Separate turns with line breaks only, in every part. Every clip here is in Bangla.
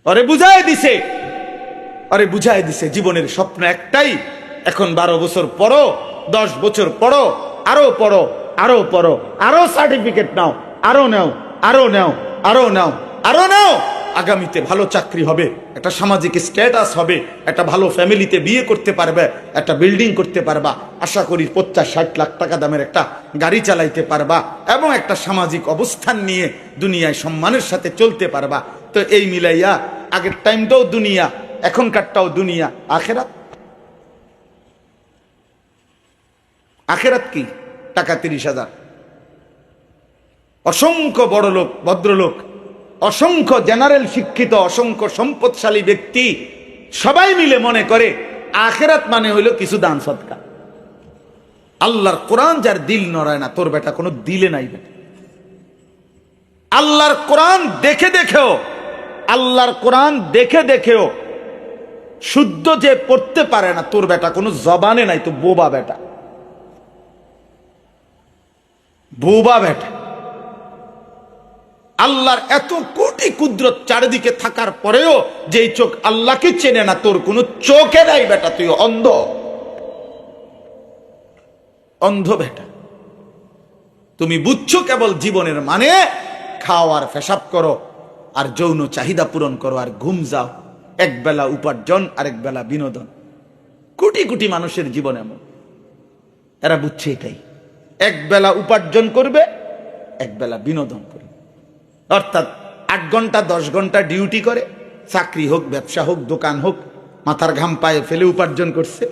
ওরে বুঝাই দিছে জীবনের স্বপ্ন একটাই। এখন 12 বছর পড়ো, 10 বছর পড়ো, আরো পড়ো, আরো পড়ো, আরো সার্টিফিকেট নাও, আরো নাও, আরো নাও, আরো নাও, আরো নাও। আগামীতে ভালো চাকরি হবে, একটা সামাজিক স্ট্যাটাস হবে, একটা ভালো ফ্যামিলিতে বিয়ে করতে পারবে, একটা বিল্ডিং করতে পারবা, আশা করি 50-60 লাখ টাকা দামের একটা গাড়ি চালাইতে পারবা, এবং একটা সামাজিক অবস্থান নিয়ে দুনিয়ায় সম্মানের সাথে চলতে পারবা। তো এই মিলাইয়া আগের টাইমটাও দুনিয়া, এখনকারটাও দুনিয়া। আখেরাত কি? টাকা 30,000, অসংখ্য বড় লোক, ভদ্রলোক, অসংখ্য জেনারেল শিক্ষিত, অসংখ্য সম্পদশালী ব্যক্তি সবাই মিলে মনে করে আখেরাত মানে হইল কিছু দান সদকা। আল্লাহর কোরআন যার দিল নড়ায় না, তোর বেটা কোনো দিলে নাই বেটা। আল্লাহর কোরআন দেখে দেখেও শুদ্ধ যে পড়তে পারে না, তোর বেটা কোনো জবানে নাই, তো বোবা বেটা। আল্লাহর এত কোটি কুদরত চারিদিকে থাকার পরেও যে চোখ আল্লাহকে চেনে না, তোর কোনো চোখে নাই বেটা, তুই অন্ধ বেটা। তুমি বুঝছো কেবল জীবনের মানে খাওয়ার পেশাব করো, আর যৌন চাহিদা পূরণ করো, আর ঘুম যাও। এক বেলা উপার্জন, আরেক বেলা বিনোদন। কোটি কোটি মানুষের জীবন এমন, এরা বুঝছে এটাই। এক বেলা উপার্জন করবে, এক বেলা বিনোদন করবে। অর্থাৎ 8 ঘন্টা 10 ঘন্টা ডিউটি করে, চাকরি হোক, ব্যবসা হোক, দোকান হোক, মাথার ঘাম পায়ে ফেলে উপার্জন করছে।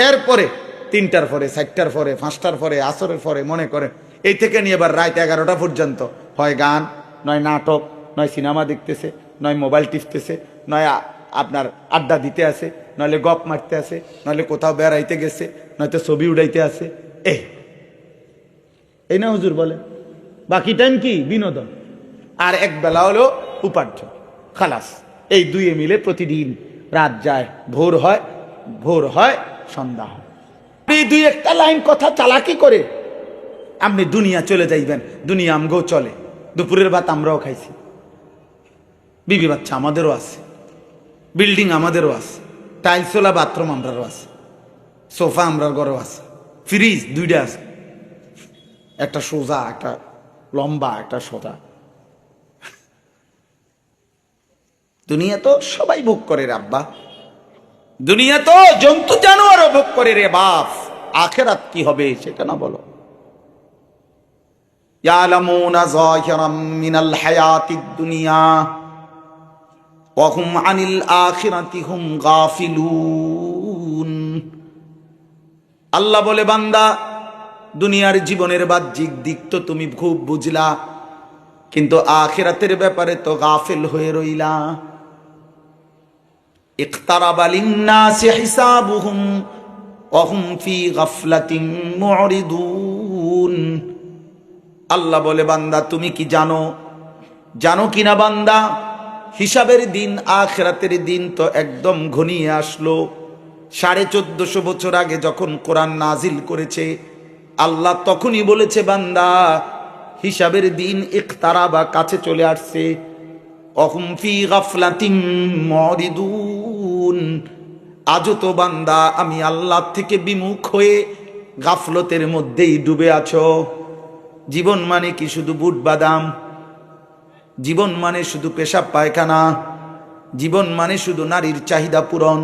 এরপরে 3টার পরে, 4টার পরে, 5টার পরে, আসরের পরে মনে করে এই থেকে নিয়ে এবার রাত 11টা পর্যন্ত হয় গান, নয় নাটক, নয় সিনেমা দেখতেছে, নয় মোবাইল টিপতেছে, নয় আপনার আড্ডা দিতে আসে, নইলে গপ মারতে আসে, নইলে কোথাও বেড়াইতে গেছে, নয়তো ছবি উড়াইতে আসে। এই না হুজুর বলে, বাকি টাইম কি? বিনোদন। আর এক বেলা হলো উপার্জন, খালাস। এই দুয়ে মিলে প্রতিদিন রাত যায়, ভোর হয়, সন্ধ্যা হয়। এই দুই একটা লাইন কথা চালাকি করে আপনি দুনিয়া চলে যাইবেন। দুনিয়া আমগো চলে, দুপুরের ভাত আমরাও খাইছি, বিবি বাচ্চা আমাদেরও আছে, বিল্ডিং আমাদেরও আছে, টাইলসওয়ালা বাথরুম আমরারও আছে, সোফা আমরার ঘরেও আছে, ফ্রিজ 2টা আছে, একটা সোজা, একটা লম্বা, একটা সোজা। দুনিয়া তো সবাই ভোগ করে রে আব্বা, দুনিয়া তো জন্তু জানোয়ারও ভোগ করে রে বাপ। আখেরাত কি হবে সেটা না বলো। ইয়ালামুনা যাহিরাম মিনাল হায়াতিদ দুনিয়া ওয়া হুম আনিল আখিরাতি হুম গাফিলুন। আল্লাহ বলে, বান্দা, দুনিয়ার জীবনের বাহ্যিক দিক তো তুমি খুব বুঝলা, কিন্তু আখিরাতের ব্যাপারে তো গাফিল হয়ে রইলা। ইকতারাবা লিন্নাসি হিসাবুহুম ওয়া হুম ফি গাফলাতিন মুরিদুন। আল্লাহ বলে, বান্দা তুমি কি জানো কিনা বান্দা, হিসাবের দিন, আখিরাতের দিন তো একদম ঘনিয়ে আসলো। 1450 বছর আগে যখন কোরআন নাজিল করেছে, আল্লাহ তখনই বলেছে, বান্দা হিসাবের দিন ইকতারাবা, কাছে চলে আসছে। অহুম ফি গাফলাতিন মুরিদুন। আজও তো বান্দা আমি আল্লাহ থেকে বিমুখ হয়ে গাফলতের মধ্যেই ডুবে আছো। জীবন মানে কি শুধু বুট বাদাম? জীবন মানে শুধু পেশাব পায়খানা? জীবন মানে শুধু নারীর চাহিদা পূরণ?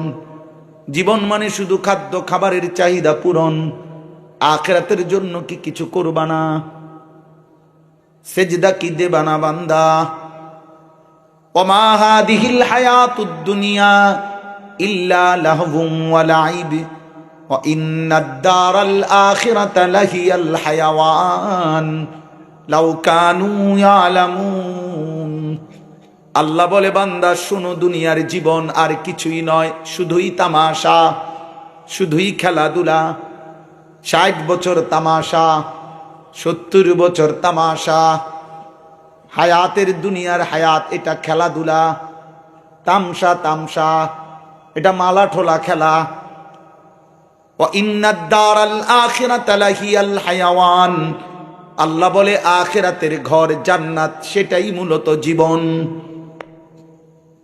জীবন মানে শুধু খাদ্য খাবারের চাহিদা পূরণ? আখিরাতের জন্য কি কিছু করবা না? সেজদা কি দেবা না বান্দা? ওমা হাদিহিল হায়াতুদ দুনিয়া ইল্লা লাহবুম ওয়া লাইব ওয়া ইন্নাদ দারাল আখিরাতা লাহিয়াল হায়াওয়ান লাউ কানু ইয়ালামুন। আল্লাহ বলে, বান্দা শোনো, দুনিয়ার জীবন আর কিছুই নয়, শুধুই তামাশা, শুধুই খেলাধুলা। 60 বছর তামাশা, 70 বছর তামাশা। হায়াতের দুনিয়ার হায়াত এটা খেলাধুলা, তামসা, এটা মালা ঠোলা খেলা। ওয়া ইন্নাদ দারাল আখিরাতা লাহিয়াল হায়াওয়ান। আল্লাহ বলে, আখিরাতের ঘর জান্নাত, সেটাই মূলত জীবন।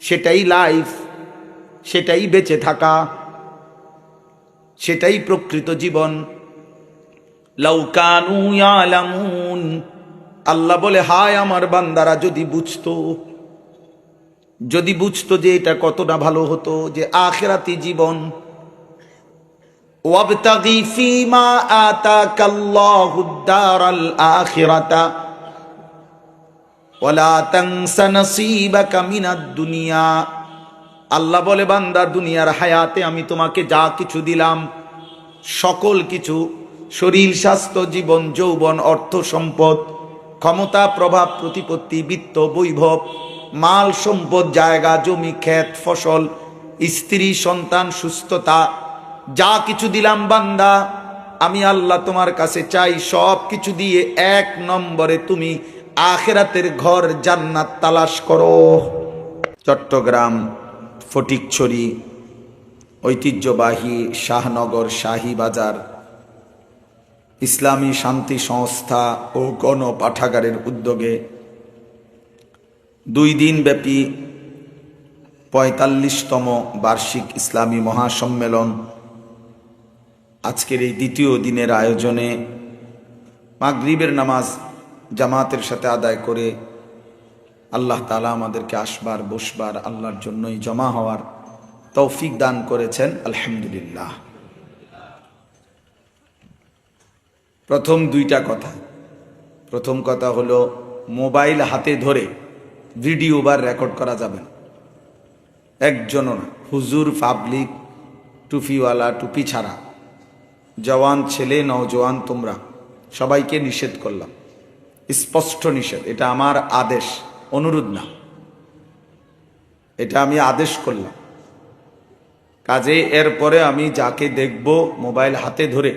সেটাই লাইফ, সেটাই বেঁচে থাকা, সেটাই প্রকৃত জীবন। লাউ কানু ইয়ালামুন, আল্লাহ বলে হায় আমার বান্দারা যদি বুঝতো, যদি বুঝতো যে এটা কতটা ভালো হতো, যে আখিরাতি জীবন। ওয়াবতাগি ফীমা আতাকাল্লাহুদ দারাল আখিরাতা ওয়ালা তানসা নসীবাকা মিনাদ দুনিয়া। আল্লাহ বলে বান্দা দুনিয়ার হায়াতে আমি তোমাকে যা কিছু দিলাম, সকল কিছু, শরীর স্বাস্থ্য জীবন যৌবন অর্থ সম্পদ ক্ষমতা প্রভাব প্রতিপত্তি বিত্ত বৈভব মাল সম্পদ জায়গা জমি ক্ষেত ফসল স্ত্রী সন্তান সুস্থতা, যা কিছু দিলাম বান্দা আমি আল্লাহ তোমার কাছে চাই সব কিছু দিয়ে এক নম্বরে তুমি আখিরাতের ঘর জান্নাত তালাশ করো। চট্টগ্রাম ফটিকছড়ি ঐতিহ্যবাহী শাহনগর শাহী বাজার ইসলামী শান্তি সংস্থা ও গণ পাঠাগারের উদ্যোগে 2 দিন ব্যাপী 45তম বার্ষিক ইসলামী মহাসম্মেলন আজকের এই দ্বিতীয় দিনের আয়োজনে মাগরিবের নামাজ জামাতের সাথে আদায় করে আল্লাহ তাআলা আমাদেরকে আসবার বসবার আল্লাহর জন্যই জমা হওয়ার তৌফিক দান করেছেন, আলহামদুলিল্লাহ। প্রথম 2টা কথা। প্রথম কথা হলো মোবাইল হাতে ধরে ভিডিও বা রেকর্ড করা যাবে না, একজনও না, হুজুর পাবলিক টুপিওয়ালা টুপি ছাড়া জওয়ান ছেলে নওজোয়ান তোমরা সবাইকে নিষেধ করলাম, স্পষ্ট নিষেধ। এটা আমার আদেশ, অনুরোধ না, এটা আমি আদেশ করলাম। কাজে এরপরে আমি যাকে দেখব মোবাইল হাতে ধরে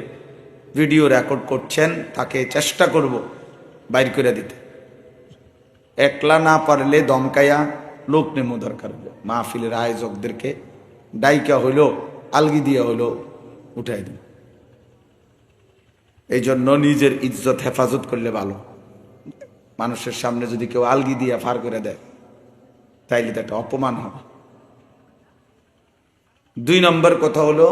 ভিডিও রেকর্ড করছেন তাকে চেষ্টা করব বাইর করে দিতে। একলা না পারলে দমকায়া লোক নেমো, দরকার হলো মাহফিলের আয়োজকদেরকে ডাইকা হইলো আলগি দিয়া হইলো উঠাই দিন। এই জন্য নিজের ইজ্জত হেফাজত করলে ভালো। মানুষের সামনে যদি কেউ আলগি দিয়া ফার করে দেয় তাইলে তো একটা অপমান হবে। 2 নম্বর কথা হলো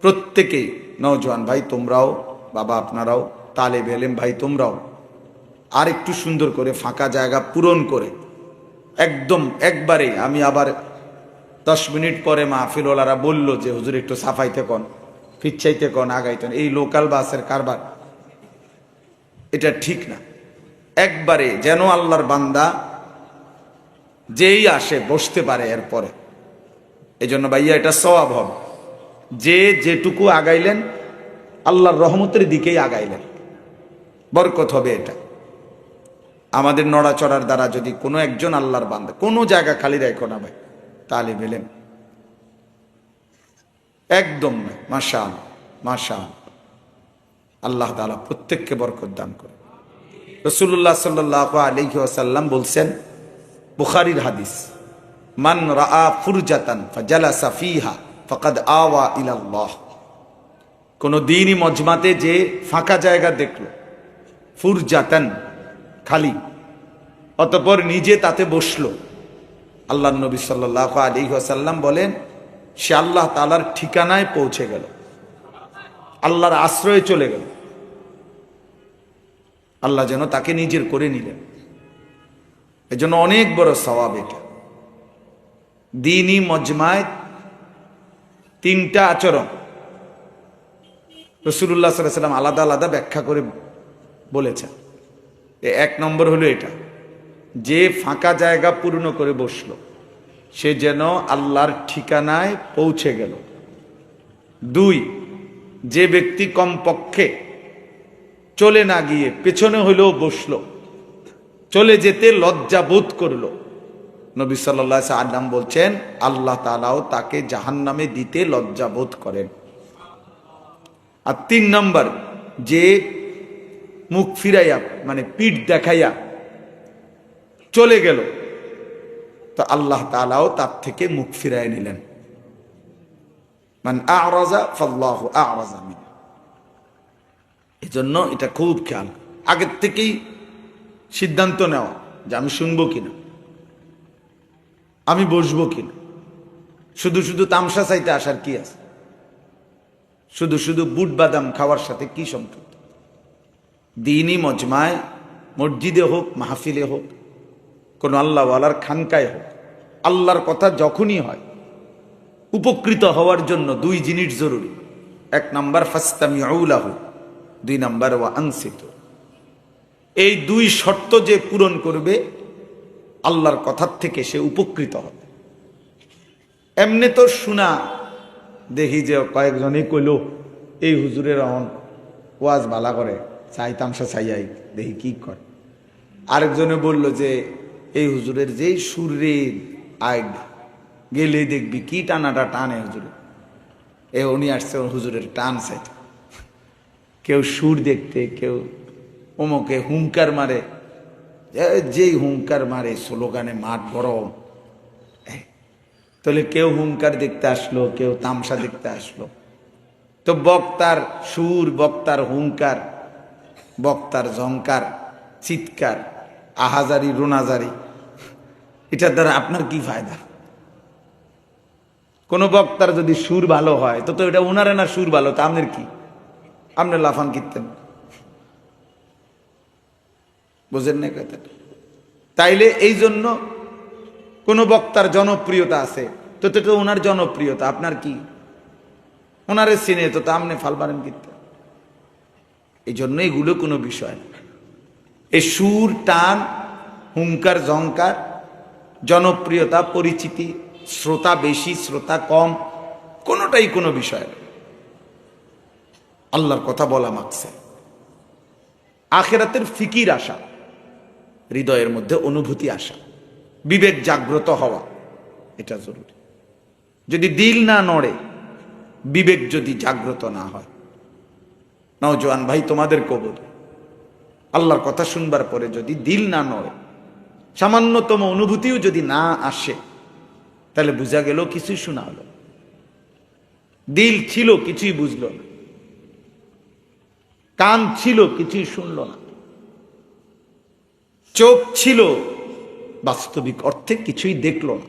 প্রত্যেকেই, নওজোয়ান ভাই তোমরাও, বাবা আপনারাও, তালেব এলেম ভাই তোমরাও আর একটু সুন্দর করে ফাঁকা জায়গা পূরণ করে একদম একবারে। আমি আবার 10 মিনিট পরে মাহফিলওয়ালারা বলল যে হুজুর একটু সাফাইতে কন, ফিচ্ছাইতে কন, আগাইতেন, এই লোকাল বাসের কারবার, এটা ঠিক না। একবারে যেন আল্লাহর বান্দা যেই আসে বসতে পারে এরপরে। এই জন্য ভাইয়া এটা সওয়াব হবে, যে যেটুকু আগাইলেন আল্লাহর রহমতের দিকেই আগাইলেন, বরকত হবে। এটা আমাদের নড়াচড়ার দ্বারা যদি কোনো একজন আল্লাহর বান্দা কোনো জায়গা খালি রাখো না ভাই, তাহলে বেলেন একদম না। মাশাআল্লাহ মাশাআল্লাহ, আল্লাহ তাআলা প্রত্যেককে বরকত দান করে। রাসূলুল্লাহ সাল্লাল্লাহু আলাইহি ওয়াসাল্লাম বলছেন, বুখারীর হাদিস, মান রাআ ফুরজাতান ফাজালাসা ফিহা ফাকাদ আওয়া ইলাল্লাহ। কোন দিনই মজমাতে যে ফাঁকা জায়গা দেখলো, ফুরজাতান খালি, অতঃপর নিজে তাতে বসলো, আল্লাহর নবী সাল্লাল্লাহু আলাইহি ওয়াসাল্লাম বলেন সে আল্লাহ তাআলার ঠিকানায় পৌঁছে গেল, আল্লাহর আশ্রয়ে চলে গেল। আল্লাহ যেন তাকে নিজের করে নিলেন। এজন্য অনেক বড় সওয়াব এটা। দ্বীনি মজমায় 3টা আচরণ রাসূলুল্লাহ সাল্লাল্লাহু আলাইহি ওয়াসাল্লাম আলাদা আলাদা ব্যাখ্যা করে বলেছেন। 1 নম্বর হলো এটা, যে ফাঁকা জায়গা পূর্ণ করে বসলো সে যেন আল্লাহর ঠিকানায় পৌঁছে গেল। 2, যে ব্যক্তি কমপক্ষে চলে না গিয়ে পেছনে হইলেও বসলো, চলে যেতে লজ্জা বোধ করলো, নবী সাল্লাল্লাহু আলাইহি ওয়াসাল্লাম বলছেন আল্লাহ তাআলাও তাকে জাহান্নামে দিতে লজ্জা বোধ করেন। আর 3 নম্বর, যে মুখ ফিরাইয়া মানে পিঠ দেখাইয়া চলে গেল, তো আল্লাহ তাআলাও তার থেকে মুখ ফিরাই নিলেন। মান আ'রাযা ফাল্লাহু আ'রাযা মিন। এজন্য এটা খুব খেয়াল, আগের থেকেই সিদ্ধান্ত নেওয়া যে আমি শুনবো কিনা। আমি বসবো কিনা। শুধু শুধু তামসা চাইতে আসার কি আছে? শুধু শুধু বুট বাদাম খাওয়ার সাথে কি সম্পর্ক? দিনই মজমায়, মসজিদে হোক, মাহফিলে হোক, কোন আল্লাহওয়ালার খানকায় হোক, আল্লাহর কথা যখনই হয়, উপকৃত হওয়ার জন্য দুই জিনিস জরুরি। এক নাম্বার ফাস্তামিউ লাহু, দুই নাম্বার ওয়া আনসিতু। এই দুই শর্ত যে পূরণ করবে, আল্লাহর কথার থেকে সে উপকৃত হবে। এমনি তো শোনা, দেখি যে কয়েকজনই কইল এই হুজুরের ওয়াজ ভালা করে, চাই তামসা চাইয়াই, দেখি কি করে। আরেকজনে বলল যে এই হুজুরের যে সুরে আগ গেলে দেখবি কি টানাটা টানে হুজুরে। উনি আসছে হুজুরের টান চাইতে। কেউ সুর দেখতে, কেউ অমুকে হুঙ্কার মারে, যেই হুঙ্কার মারে স্লোগানে মাঠ গরম। তাহলে কেউ হুঙ্কার দেখতে আসলো, কেউ তামসা দেখতে আসলো। তো বক্তার সুর, বক্তার হুঙ্কার, বক্তার ঝংকার, চিৎকার, আহাজারি, রোনাজারি, এটার দ্বারা আপনার কি ফায়দা? কোন বক্তার যদি সুর ভালো হয় তো এটা উনারে না সুর ভালো, তা আপনার কি? আপনি লাফান কিনতেন, বুঝেন না কথাটা? তাইলে এই জন্য কোন বক্তার জনপ্রিয়তা আছে তো তো ওনার জনপ্রিয়তা, আপনার কি? ওনারে চিনে তো আপনি ফালবারেন কিনতেন। এই জন্য এগুলো কোনো বিষয় না। এই সুর, টান, হুঙ্কার, ঝংকার, জনপ্রিয়তা, পরিচিতি, শ্রোতা বেশি, শ্রোতা কম, কোনোটাই কোনো বিষয় না। আল্লাহর কথা বলা মাকছে আখিরাতের ফিকির আসা, হৃদয়ের মধ্যে অনুভূতি আসা, বিবেক জাগ্রত হওয়া, এটা জরুরি। যদি দিল না নড়ে, বিবেক যদি জাগ্রত না হয়, নওজোয়ান ভাই তোমাদের কবর, আল্লাহর কথা শুনবার পরে যদি দিল না নড়ে, সামান্যতম অনুভূতিও যদি না আসে, তাহলে বোঝা গেল কিছুই শোনা হলো। দিল ছিল, কিছুই বুঝলো না। কান ছিল, কিছুই শুনলো না। চোখ ছিল, বাস্তবিক অর্থে কিছুই দেখলো না।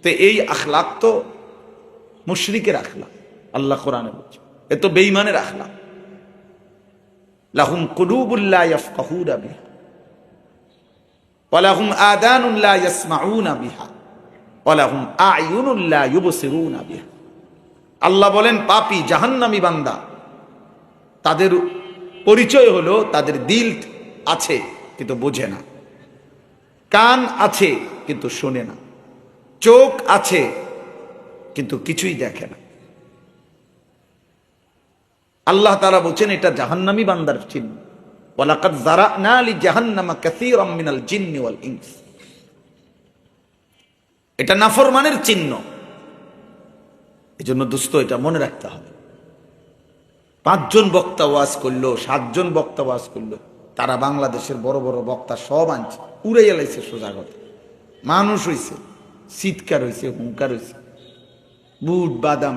তো এই আখলাক তো মুশরিকের আখলাক। আল্লাহ কোরআনে বলছে এ তো বেঈমানের আখলাক। লাহুম কুলুবুল লা ইয়াফকাহুনা বিহা ওয়া লাহুম আযানুন লা ইয়াসমাউনা বিহা ওয়া লাহুম আ'য়ুনুন লা ইউবসিরুনা বিহা। আল্লাহ বলেন পাপী জাহান্নামী বান্দা, তাদের পরিচয় হলো তাদের দিল আছে কিন্তু বোঝে না, কান আছে কিন্তু শোনে না, চোখ আছে কিন্তু কিছুই দেখে না। আল্লাহ তাআলা বলেন এটা জাহান্নামী বান্দার চিহ্ন। ওয়ালাকাদ যারানা লি জাহান্নামা কাসীরাম মিনাল জিন্নি ওয়াল ইনস। এটা নাফরমানের চিহ্ন। এজন্য দোস্ত এটা মনে রাখতে হবে। 5 জন বক্তা ওয়াজ করলো, 7 জন বক্তা ওয়াজ করলো, তারা বাংলাদেশের বড় বড় বক্তা সব আনছে, উড়াইয়া লাইছে সোজা কথা। মানুষ হইছে, চিৎকার হইছে, হুঙ্কার হইছে, বুট বাদাম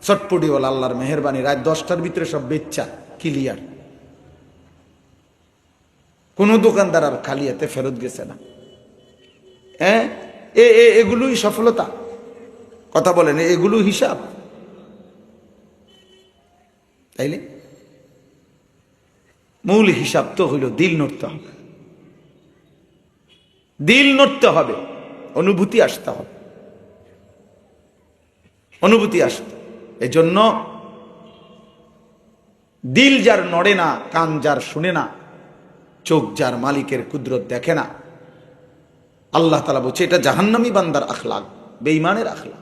চটপটিওয়ালা, আল্লাহর মেহেরবানি, রাত 10টার ভিতরে সব বেচ্চা ক্লিয়ার। কোন দোকানদার আর খালি হাতে ফেরত গেছে না। এগুলোই সফলতা? কথা বলেন, এগুলো হিসাব? তাইলে মূল হিসাব তো হইল দিল নড়তে হবে, দিল নড়তে হবে, অনুভূতি আসতে হবে, অনুভূতি আসতে। এই জন্য দিল যার নড়ে না, কান যার শুনে না, চোখ যার মালিকের কুদরত দেখে না, আল্লাহ তাআলা বলছে এটা জাহান্নামী বান্দার আখলাক, বেঈমানের আখলাক।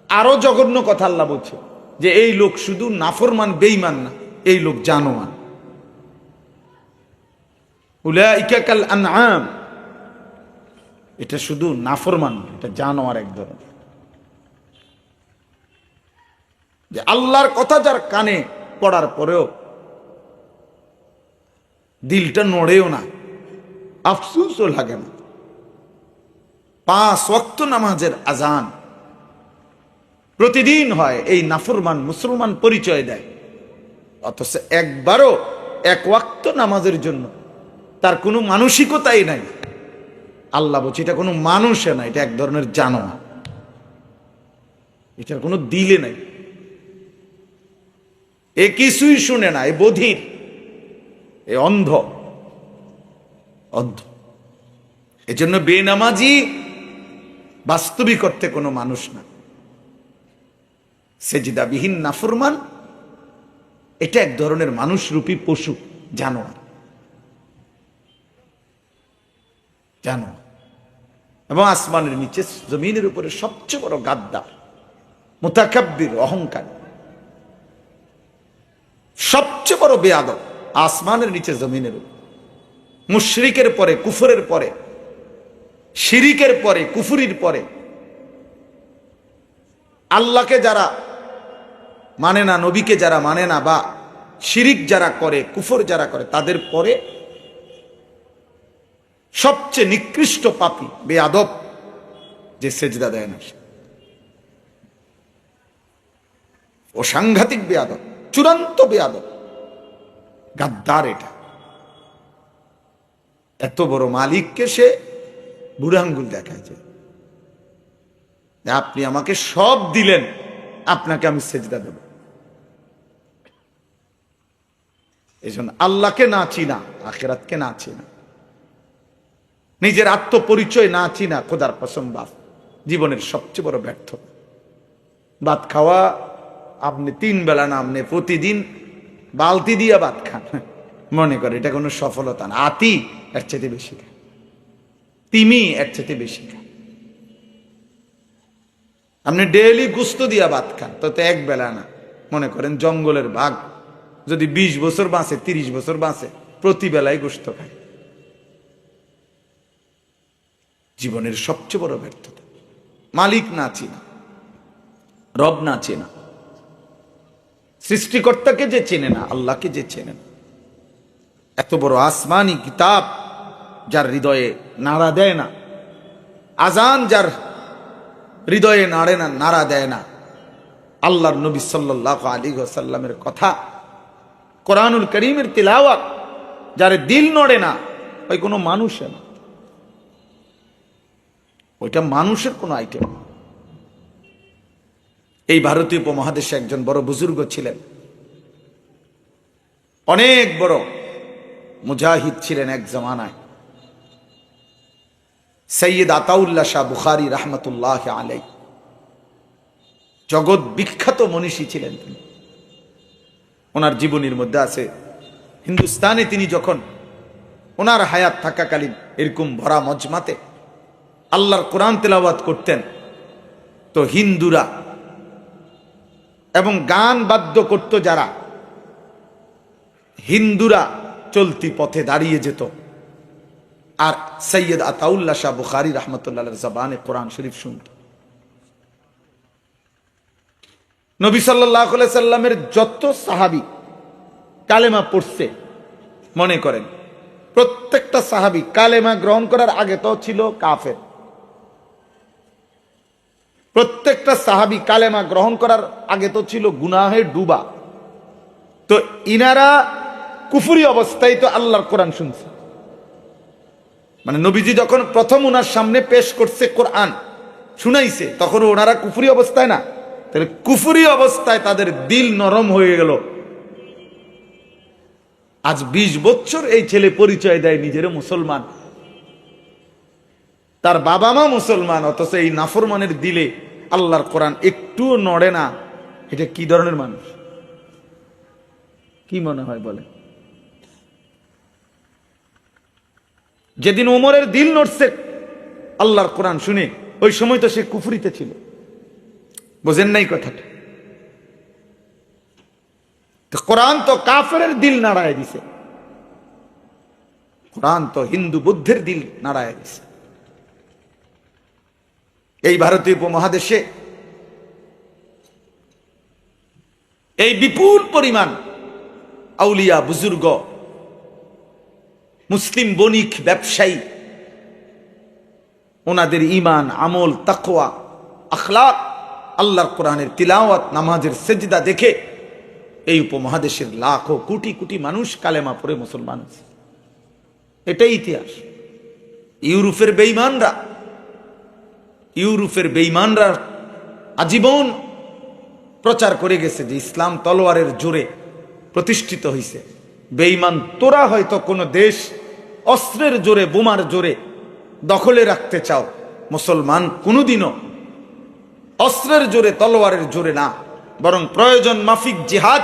আরো জঘন্য কথা আল্লাহ বলছে যে এই লোক শুধু নাফরমান, বেঈমান না, এই লোক জানোয়ার। উলাইকা কাল আনআম, এটা শুধু নাফরমান, এটা জানোয়ার এক ধরনের। যে আল্লাহর কথা যার কানে পড়ার পরেও দিলটা নড়েও না, আফসোসও লাগে না। 5 ওয়াক্ত নামাজের আজান প্রতিদিন হয়, এই নাফরমান মুসলমান পরিচয় দেয়, অথচ একবারও 1 ওয়াক্ত নামাজের জন্য তার কোনো মানসিকতাই নাই। আল্লাহ বলছে এটা কোনো মানুষে না, এটা এক ধরনের জানোয়ার, এটার কোনো দিলে নাই, এ কিছুই শুনে না, এ বধির, এ অন্ধ অন্ধ। এজন্য বেনামাজি বাস্তবিক অর্থে কোনো মানুষ না, সেজদাবিহীন নাফরমান এটা এক ধরনের মানুষরূপী পশু, জানোয়ার জানোয়ার। এবং আসমানের নিচে জমিনের উপরে সবচেয়ে বড় গাদ্দার, মুতাকাব্বির, অহংকার, সবচেয়ে বড় বেয়াদব আসমানের নিচে জমিনের উপর। মুশরিকের পরে, কুফরের পরে, শিরিকের পরে, কুফরির পরে, আল্লাহকে যারা মানে না, নবীকে যারা মানে না, বা শিরিক যারা করে, কুফর যারা করে, তাদের পরে সবচেয়ে নিকৃষ্ট পাপী, বেয়াদব, যে সেজদা দেয় না, ও সাংঘাতিক বেয়াদব, চূড়ান্ত বেয়াদব, গাদ্দার। এটা এত বড় মালিককে সে বুড়ো আঙ্গুল দেখায় যে আপনি আমাকে সব দিলেন, আপনাকে আমি সেজদা দেব। এই জন্য আল্লাহকে না চিনা, আখিরাতকে না চিনা, নিজের আত্মপরিচয় না চিনা, খোদার কসম বাপ, জীবনের সবচেয়ে বড় ব্যর্থ। ভাত খাওয়া আপনি 3 বেলা না, আপনি প্রতিদিন বালতি দিয়ে ভাত খান, মনে করে এটা কোনো সফলতা না। আতি এর চাইতে বেশি খায়, তিমি এর চাইতে বেশি খায়। আপনি ডেইলি গুস্ত দিয়া ভাত খান, তো 1 বেলা না, মনে করেন জঙ্গলের বাঘ যদি 20 বছর বাঁচে, 30 বছর বাঁচে, প্রতি বেলায় গোস্ত খায়। জীবনের সবচেয়ে বড় ব্যর্থতা, মালিক না চিনা, রব না চেনা, সৃষ্টিকর্তাকে যে চেনে না, আল্লাহকে যে চেনে না। এত বড় আসমানি কিতাব যার হৃদয়ে নাড়া দেয় না, আজান যার হৃদয়ে নাড়ে না, নাড়া দেয় না, আল্লাহর নবী সাল্লাল্লাহু আলাইহি ওয়াসাল্লামের কথা, কোরআনুল কারীমের তিলাওয়াত যার দিল নড়ে না, ওই কোনো মানুষ না, ওইটা মানুষের কোনো আইটেম। এই ভারতীয় উপমহাদেশে একজন বড় বুজুর্গ ছিলেন, অনেক বড় মুজাহিদ ছিলেন এক জামানায়, সৈয়দ আতাউল্লাহ শাহ বুখারী রাহমাতুল্লাহ আলাইহি, জগৎ বিখ্যাত মনীষী ছিলেন তিনি। ওনার জীবনীর মধ্যে আছে, হিন্দুস্তানে তিনি যখন ওনার হায়াত থাকাকালীন এরকম ভরা মজমাতে আল্লাহর কোরআন তেলাওয়াত করতেন, তো হিন্দুরা এবং গান বাদ্য করত যারা, হিন্দুরা চলতি পথে দাঁড়িয়ে যেত, আর সৈয়দ আতাউল্লাহ শাহ বুখারী রাহমাতুল্লাহ আলাইহির জবানে কোরআন শরীফ শুনত। নবী সাল্লাল্লাহু আলাইহি সাল্লামের যত সাহাবী কালেমা পড়ছে, মনে করেন প্রত্যেকটা সাহাবী কালেমা গ্রহণ করার আগে তো ছিল কাফের, প্রত্যেকটা সাহাবী কালেমা গ্রহণ করার আগে তো ছিল গুনাহে ডুবা। তো ইনারা কুফরি অবস্থায় তো আল্লাহর কোরআন শুনছে, মানে নবীজি যখন প্রথম ওনার সামনে পেশ করছে, কোরআন শুনাইছে, তখন ওনারা কুফরি অবস্থায় না, তাহলে কুফরি অবস্থায় তাদের দিল নরম হয়ে গেল। আজ 20 বছর এই ছেলে পরিচয় দেয় নিজের মুসলমান, তার বাবা মা মুসলমান, অথচ এই নাফরমানের দিলে আল্লাহর কোরআন একটুও নড়ে না। এটা কি ধরনের মানুষ? কি মনে হয় বলে? যেদিন ওমরের দিল নড়ছে আল্লাহর কোরআন শুনে, ওই সময় তো সে কুফরিতে ছিল। বোঝেন নাই কথাটা? কোরআন তো কাফেরের দিল নাড়ায় দিছে, কোরআন তো হিন্দু বুদ্ধের দিল নাড়ায় দিছে। এই ভারতীয় উপমহাদেশে এই বিপুল পরিমাণ আউলিয়া, বুজুর্গ, মুসলিম বণিক, ব্যবসায়ী, ওনাদের ঈমান, আমল, তাকওয়া, আখলাক, আল্লাহর কোরআনের তিলাওয়াত, নামাজের সেজদা দেখে এই উপমহাদেশের লাখো কোটি কোটি মানুষ কালেমা পড়ে মুসলমান হয়েছে। এটাই ইতিহাস। ইউরোপের বেঈমানরা আজীবন প্রচার করে গেছে যে ইসলাম তলোয়ারের জোরে প্রতিষ্ঠিত হয়েছে। বেঈমান তোরা হয়তো কোনো দেশ অস্ত্রের জোরে, বোমার জোরে দখলে রাখতে চাও, মুসলমান কোনোদিনও অস্ত্রের জোরে, তলোয়ারের জোরে না, বরং প্রয়োজন মাফিক জিহাদ,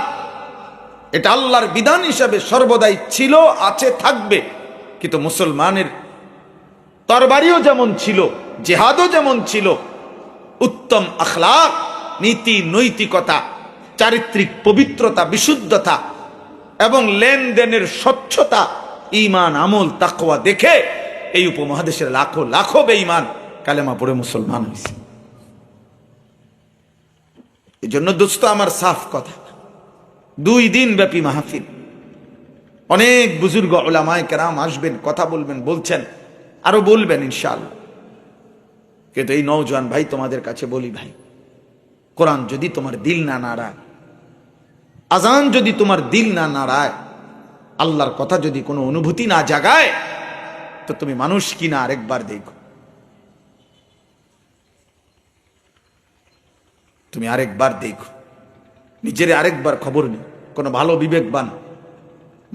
এটা আল্লাহর বিধান হিসাবে সর্বদাই ছিল, আছে, থাকবে। কিন্তু মুসলমানের তরবারিও যেমন ছিল, জিহাদও যেমন ছিল, উত্তম আখলাক, নীতি নৈতিকতা, চারিত্রিক পবিত্রতা, বিশুদ্ধতা এবং লেনদেনের স্বচ্ছতা, ঈমান, আমল, তাকওয়া দেখে এই উপমহাদেশের লাখো লাখো বেঈমান কালেমা পড়ে মুসলমান হয়েছে। এই জন্য দোস্ত আমার সাফ কথা, 2 দিন ব্যাপী মাহফিল, অনেক বুজুর্গ উলামায়ে কেরাম আসবেন, কথা বলবেন, বলছেন, আরো বলবেন ইনশাআল্লাহ। কিন্তু এই নওজোয়ান ভাই, তোমাদের কাছে বলি ভাই, কোরআন যদি তোমার দিল না নাড়ায়, আজান যদি তোমার দিল না নাড়ায়, আল্লাহর কথা যদি কোনো অনুভূতি না জাগায়, তো তুমি মানুষ কিনা আরেকবার দেখো, তুমি আরেকবার দেখো, নিজের আরেকবার খবর নিও। কোনো ভালো বিবেকবান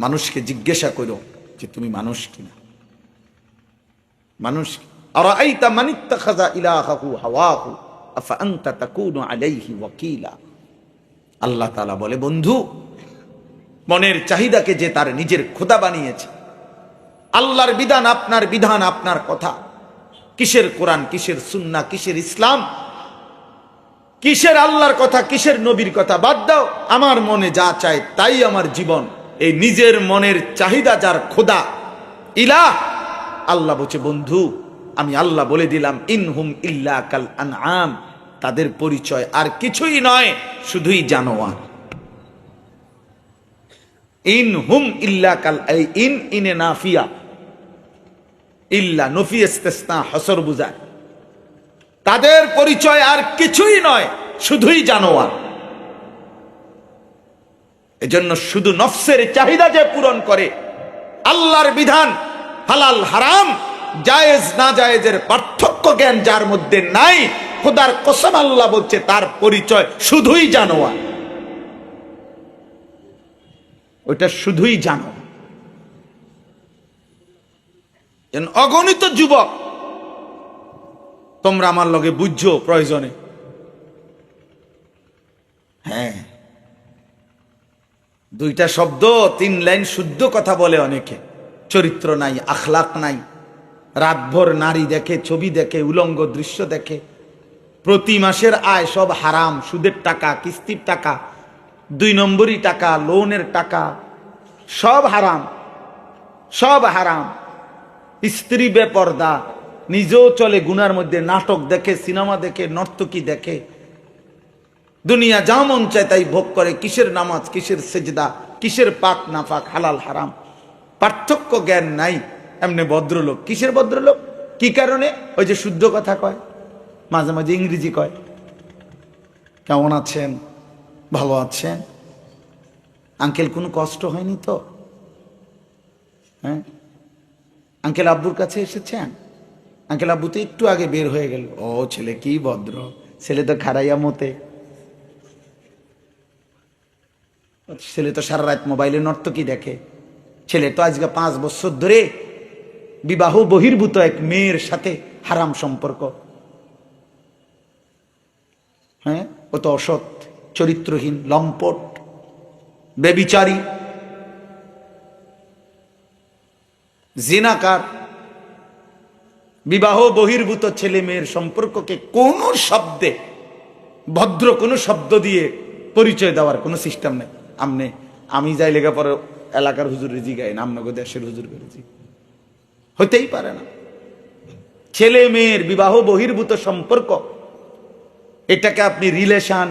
মানুষকে জিজ্ঞাসা করো যে তুমি মানুষ কিনা, মানুষ। আরাআইতা মান ইত্তাখাযা ইলাহাহু হাওয়াহু আফা আনতা তাকুনু আলাইহি ওয়াকিলা। আল্লাহ তাআলা বলে, বন্ধু, মনের চাহিদাকে যে তার নিজের খোদা বানিয়েছে, আল্লাহর বিধান, আপনার বিধান, আপনার কথা, কিসের কোরআন, কিসের সুন্নাহ, কিসের ইসলাম, কিসের আল্লাহর কথা, কিসের নবীর কথা, বাদ দাও, আমার মনে যা চায় তাই আমার জীবন। এই নিজের মনের চাহিদা যার খোদা, ইলাহ, আল্লাহ বলছে, বন্ধু, আমি আল্লাহ বলে দিলাম, ইনহুম ইল্লা কাল আনআম, তাদের পরিচয় আর কিছুই নয়, শুধুই জানোয়ার। ইনহুম ইল্লা কাল, এই ইনে নাফিয়া, ইল্লা নফি ইস্তিসনা, হসর বুঝায়, তাদের পরিচয় আর কিছুই নয়, শুধুই জানোয়ার। এজন্য শুধু নফসের চাহিদা যে পূরণ করে, আল্লাহর বিধান, হালাল হারাম, জায়েজ না জায়েজের পার্থক্য জ্ঞান যার মধ্যে নাই, খোদার কসম আল্লাহ বলছে তার পরিচয় শুধুই জানোয়ার, ওইটা শুধুই জানো। অগণিত যুবক তোমরা আমার লগে বুঝছো প্রয়োজনে, হ্যাঁ, 2টা শব্দ 3 লাইন শুদ্ধ কথা বলে অনেকে, চরিত্র নাই, আখলাক নাই, রাতভর নারী দেখে, ছবি দেখে, উলঙ্গ দৃশ্য দেখে, প্রতি মাসের আয় সব হারাম, সুদের টাকা, কিস্তির টাকা, 2 নম্বরই টাকা, লোনের টাকা, সব হারাম, সব হারাম। স্ত্রী বেপর্দা, নিজেও চলে গুনার মধ্যে, নাটক দেখে, সিনেমা দেখে, নর্তকী দেখে, দুনিয়া যা মন চায় তাই ভোগ করে, কিসের নামাজ, কিসের সেজদা, কিসের পাক না পাক, হালাল হারাম, পার্থক্য জ্ঞান নাই। এমনি ভদ্রলোক, কিসের ভদ্রলোক, কি কারণে? ওই যে শুদ্ধ কথা কয়, মাঝে মাঝে ইংরেজি কয়, কেমন আছেন, ভালো আছেন, আঙ্কেল কোনো কষ্ট হয়নি তো, হ্যাঁ, আঙ্কেল আব্বুর কাছে এসেছেন, আঙ্কেল আব্বু তো একটু আগে বের হয়ে গেল, ও ছেলে কি ভদ্র, ছেলে তো খারাইয়া মতে, ছেলে তো সারা রাত মোবাইলে নর্তকী দেখে, ছেলে তো আজকে 5 বছর ধরে বিবাহ বহির্ভূত এক মেয়ের সাথে হারাম সম্পর্ক, হ্যাঁ, ও তো অসৎ, চরিত্রহীন, লম্পট, বেবিচারী, জিনাকার। বিবাহ বহির্ভূত ছেলে মেয়ের সম্পর্ককে কোন শব্দে, ভদ্র কোনো শব্দ দিয়ে পরিচয় দেওয়ার কোনো সিস্টেম নেই। আমি যাই লেখাপড়া এলাকার হুজুর রেজি গাই না, আপনাকে দেশের হুজুর করেছি, হতেই পারে না। ছেলে মেয়ের বিবাহ বহির্ভূত সম্পর্ক, এটাকে আপনি রিলেশন,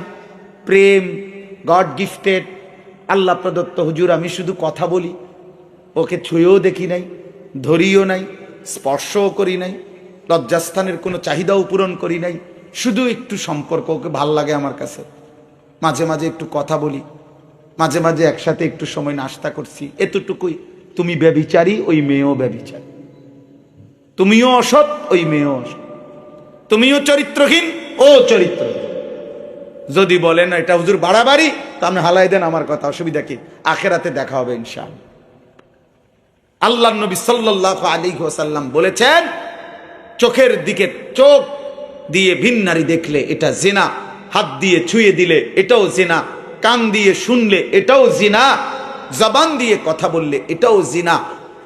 প্রেম, গড গিফটেড, আল্লাহ প্রদত্ত, হুজুর আমি শুধু কথা বলি, ওকে ছুঁয়েও দেখি নাই, ধরিও নাই, স্পর্শও করি নাই, লজ্জাস্থানের কোনো চাহিদাও পূরণ করি নাই, শুধু একটু সম্পর্ক, ওকে ভাল লাগে আমার কাছে, মাঝে মাঝে একটু কথা বলি, মাঝে মাঝে একসাথে একটু সময় নাস্তা করছি, এতটুকুই। তুমি ব্যভিচারী, ওই মেয়েও ব্যভিচারী। তুমিও অসৎ, ওই মেয়েও অসৎ। তুমিও চরিত্রহীন, ও চরিত্রহীন। যদি বলেন এটা হুজুর বাড়াবাড়ি, তো আপনি হালাই দেন, আমার কথা, অসুবিধা কি? আখেরাতে দেখা হবে ইনশাআল্লাহ। আল্লাহর নবী সাল্লাল্লাহু আলাইহি ওয়াসাল্লাম বলেছেন, চোখের দিকে চোখ দিয়ে ভিন নারী দেখলে এটা জিনা, হাত দিয়ে ছুঁয়ে দিলে এটাও জিনা, কান দিয়ে শুনলে এটাও জিনা, জবান দিয়ে কথা বললে এটাও জিনা,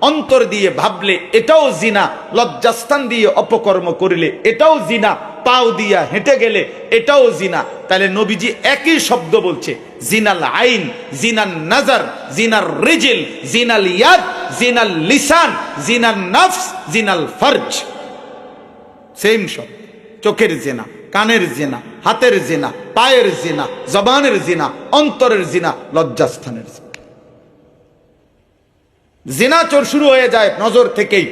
অন্তর দিয়ে ভাবলে এটাও জিনা, লজ্জাস্থান দিয়ে অপকর্ম করলে এটাও জিনা, পাও দিয়া হেঁটে গেলে এটাও জিনা। তাহলে নবীজি একই শব্দ বলছে, জিনাল আইন, জিনাল নাজার, জিনাল রিজিল, জিনাল ইয়াদ, জিনাল লিসান, জিনাল নফস, জিনাল ফরজ। সেম শব্দ। চোখের জিনা, কানের জিনা, হাতের জিনা, পায়ের জিনা, জবানের জিনা, অন্তরের জিনা, লজ্জাস্থানের জিনা। জিনা চোর শুরু হয়ে যায় নজর থেকেই।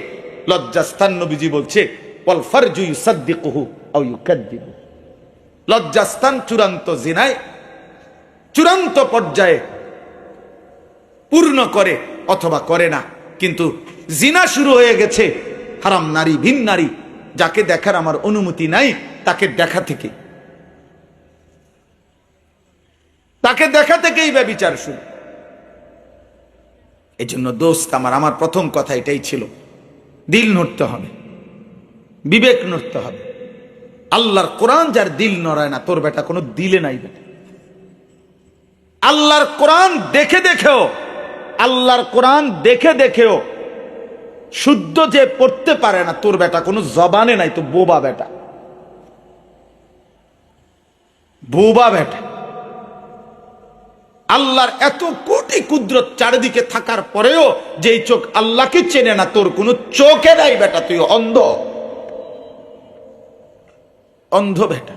লজ্জাস্থান নবীজি বলছে, ওয়াল ফারজু ইউসাদ্দিকুহু আও ইউকাযযিবু। লজ্জাস্থান চূড়ান্ত জিনায়, চূড়ান্ত পর্যায়ে পূর্ণ করে অথবা করে না। কিন্তু জিনা শুরু হয়ে গেছে হারাম নারী, ভিন নারী, যাকে দেখার আমার অনুমতি নাই, তাকে দেখা থেকে, তাকে দেখা থেকেই ব্যভিচার শুরু। এই জন্য দোস্ত আমার প্রথম কথা এটাই ছিল, দিল নড়তে হবে, বিবেক নড়তে হবে। আল্লাহর কোরআন যার দিল নড়ায় না, তোর বেটা কোনো দিলে নাই বেটা। আল্লাহর কোরআন দেখে দেখেও, আল্লাহর কোরআন দেখে দেখেও শুদ্ধ যে পড়তে পারে না, তোর বেটা কোনো জবানে নাই, তো বোবা বেটা, বোবা বেটা। আল্লাহর এত কোটি কুদরত চারিদিকে থাকার পরেও যেই চোখ আল্লাহকে চেনে না, তোর কোনো চোখে নাই বেটা, তুই অন্ধ, অন্ধ বেটা।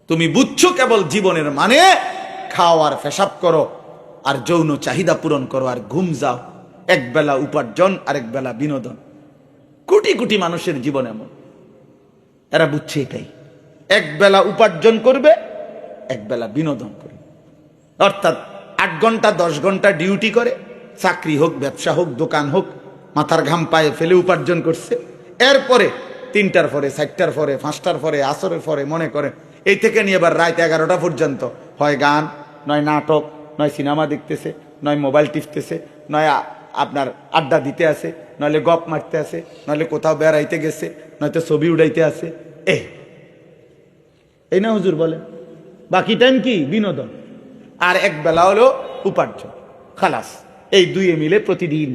তুমি বুঝছো কেবল জীবনের মানে খাওয়ার পেশাব করো, আর যৌন চাহিদা পূরণ করো, আর ঘুম যাও। এক বেলা উপার্জন, আরেক বেলা বিনোদন। কোটি কোটি মানুষের জীবন এমন, এরা বুঝছে এটাই। এক বেলা উপার্জন করবে, এক বেলা বিনোদন করবে। অর্থাৎ 8 ঘন্টা 10 ঘন্টা ডিউটি করে, চাকরি হোক, ব্যবসা হোক, দোকান হোক, মাথার ঘাম পায়ে ফেলে উপার্জন করছে। এরপরে 3টার পরে, 4টার পরে, 5টার পরে, আসরের পরে, মনে করেন এই থেকে নিয়ে এবার রাত 11টা পর্যন্ত হয় গান, নয় নাটক, নয় সিনেমা দেখতেছে, নয় মোবাইল টিপতেছে, নয় আপনার আড্ডা দিতে আছে, নইলে গপ মারতে আছে, নইলে কোথাও বেড়াইতে গেছে, নয়তো ছবি উড়াইতে আছে। এই না হুজুর বলে, বাকি টাইম কি বিনোদন, আর এক বেলা হলো উপার্জন। খালাস। এই দুয়ে মিলে প্রতিদিন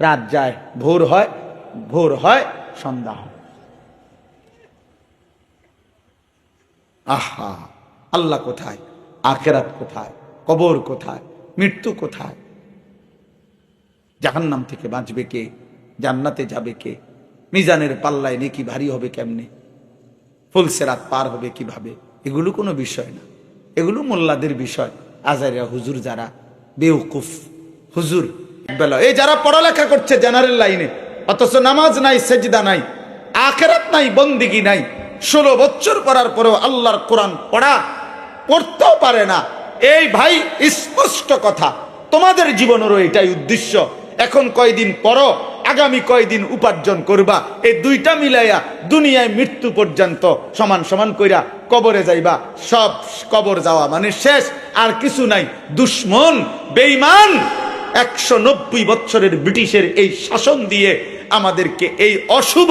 রাত যায়, ভোর হয়, ভোর হয়, সন্ধ্যা হয়। আহা, আল্লাহ কোথায়, আখিরাত কোথায়, কবর কোথায়, মৃত্যু কোথায়, জাহান্নাম থেকে বাঁচবে কে, জান্নাতে যাবে কে, মিজানের পাল্লায় নেকি ভারী হবে কেমনে, ফুলসেরাত পার হবে কিভাবে, এগুলো কোনো বিষয় না, এগুলো মোল্লাদের বিষয়। আজারিয়া হুজুর যারা বেউকুফ হুজুর, বেলা এই যারা পড়ালেখা করছে জেনারেল লাইনে, অথচ নামাজ নাই, সেজদা নাই, আখিরাত নাই, বন্দিগি নাই, 16 বছর পড়ার পরেও আল্লাহর কোরআন পড়তেও পারে না। এই ভাই স্পষ্ট কথা, তোমাদের জীবনেরও এটাই উদ্দেশ্য। এখন কয়দিন পড়ো, আগামী কয়দিন উপার্জন করবা, এই দুইটা মিলাইয়া দুনিয়ায় মৃত্যু পর্যন্ত সমান সমান কইরা কবরে যাইবা। সব কবর যাওয়া মানে শেষ, আর কিছু নাই। দুশ্মন, বেঈমান 190 বছরের ব্রিটিশের এই শাসন দিয়ে আমাদেরকে এই অশুভ,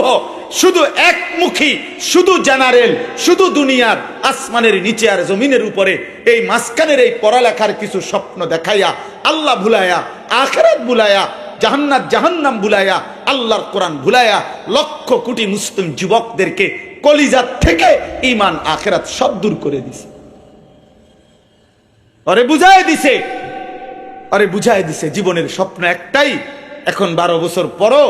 শুধু একমুখী, শুধু জেনারেল, শুধু দুনিয়ার আসমানের নিচে আর জমিনের উপরে, এই মাঝখানের এই পড়ালেখার কিছু স্বপ্ন দেখাইয়া, আল্লাহ ভুলাইয়া, আখিরাত ভুলাইয়া, জান্নাত জাহান্নাম ভুলাইয়া, আল্লাহর কোরআন ভুলাইয়া, লক্ষ কোটি মুসলিম যুবকদেরকে কলিজাত থেকে ঈমান আখিরাত সব দূর করে দিছে। আরে বুঝাই দিছে, আরে বুঝাই দিছে জীবনের স্বপ্ন একটাই। এখন 12 বছর পড়ো,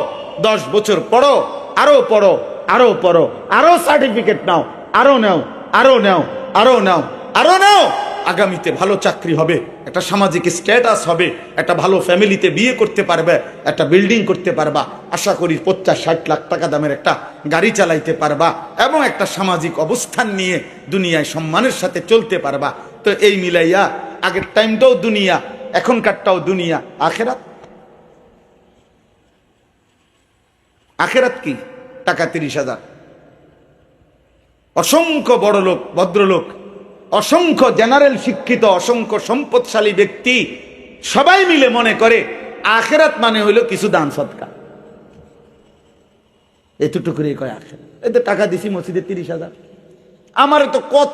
10 বছর পড়ো, আরো পড়ো, আরো পড়ো, আরো সার্টিফিকেট নাও, আরো নাও, আরো নাও, আরো নাও, আরো নাও। আগামীতে ভালো চাকরি হবে, একটা সামাজিক স্ট্যাটাস হবে, একটা ভালো ফ্যামিলিতে বিয়ে করতে পারবে, একটা বিল্ডিং করতে পারবা, আশা করি 50-60 লাখ টাকা দামের একটা গাড়ি চালাইতে পারবা, এবং একটা সামাজিক অবস্থান নিয়ে দুনিয়ায় সম্মানের সাথে চলতে পারবা। তো এই মিলাইয়া আগের টাইমটাও দুনিয়া, এখনকারটাও দুনিয়া, আখিরাত। আখেরাত কি? টাকা 30,000। অসংখ্য বড় লোক, ভদ্রলোক, অসংখ্য জেনারেল শিক্ষিত, অসংখ্য সম্পদশালী ব্যক্তি সবাই মিলে মনে করে আখেরাত মানে হইল কিছু দান সদকা। এতটুকুই কয় আখেরাত। এই তো টাকা দিছি মসজিদে 30,000, আমার তো কত